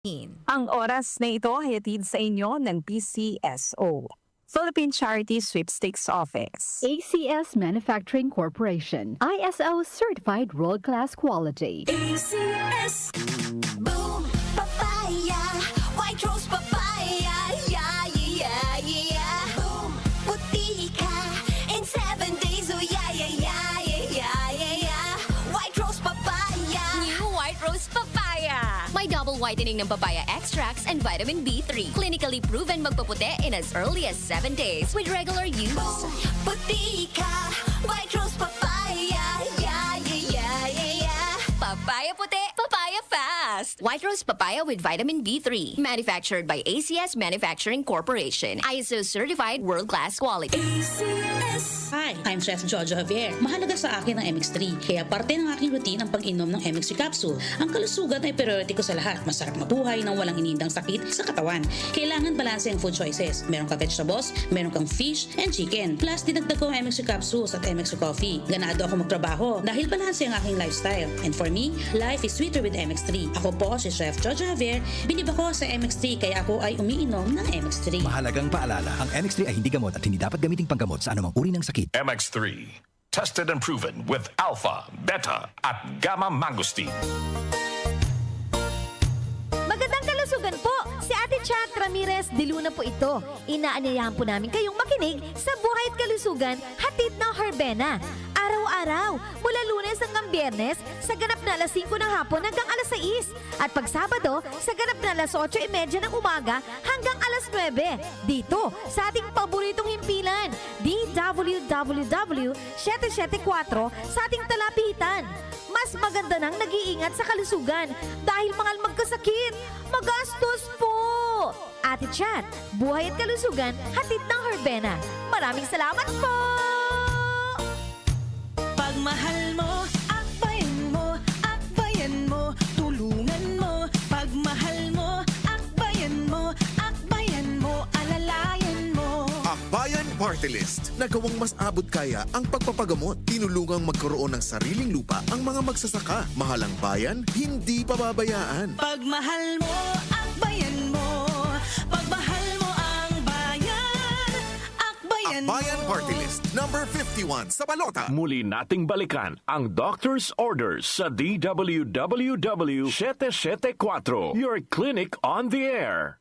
Ang oras na ito ay hatid sa inyo ng PCSO, Philippine Charity Sweepstakes Office. ACS Manufacturing Corporation, ISO certified world-class quality. ACS Boom Papaya White Rose Papaya Yeah, yeah, yeah Boom Puti ka in 7 days Oh yeah, yeah, yeah, yeah, yeah, yeah White Rose Papaya New White Rose Papaya. May double whitening ng papaya extracts and vitamin B3. Clinically proven magpaputi in as early as 7 days with regular use. Boom Puti ka White Rose Papaya Yeah, yeah, yeah, yeah, yeah Papaya puti, papaya fast. White Rose Papaya with vitamin B3. Manufactured by ACS Manufacturing Corporation. ISO certified world-class quality. ACS Hi, I'm Chef Jojo Javier. Mahalaga sa akin ang MX3, kaya parte ng aking routine ang pag-inom ng MX3 capsule. Ang kalusugan ay priority ko sa lahat. Masarap mabuhay nang walang inindang sakit sa katawan. Kailangan balanse ang food choices. Meron kang vegetables, meron kang fish and chicken. Plus, dinagdag ko ang MX3 capsules at MX3 coffee. Ganado ako magtrabaho dahil balanse ang aking lifestyle. And for me, life is sweeter with MX3. Ako po si Chef Jojo Javier. Bilib ako sa MX3 kaya ako ay umiinom ng MX3. Mahalagang paalala, ang MX3 ay hindi gamot at hindi dapat gamiting panggamot sa anumang uri ng sakit. MX3, tested and proven with alpha, beta, at gamma mangosteen. Magandang kalusugan po! Si Ate Chat Ramirez de Luna po ito. Inaanyayahan po namin kayong makinig sa Buhay at Kalusugan, hatid ng Herbena. Araw-araw, mula Lunes hanggang Biyernes, sa ganap na alas 5 ng hapon hanggang alas 6. At pag Sabado, sa ganap na alas 8:30 ng umaga hanggang alas 9. Dito, sa ating paboritong himpilan, DWWW 774 sa ating talapitan. Mas maganda nang nag-iingat sa kalusugan dahil mahal magkasakit. Magastos po! Ate Chat, Buhay at Kalusugan, hatid ng Herbena. Maraming salamat po! Pagmahal mo, akbayan mo, tulungan mo. Pagmahal mo, akbayan mo, alalayan mo. Akbayan Party List. Nagawang mas abot kaya ang pagpapagamot. Tinulungang magkaroon ng sariling lupa ang mga magsasaka. Mahalang bayan, hindi pababayaan. Pagmahal mo, akbayan mo. Pagmahal mo ang bayan, akbayan mo. Akbayan Party List, number 51 sa balota. Muli nating balikan ang doctor's orders sa DWWW 774, your clinic on the air.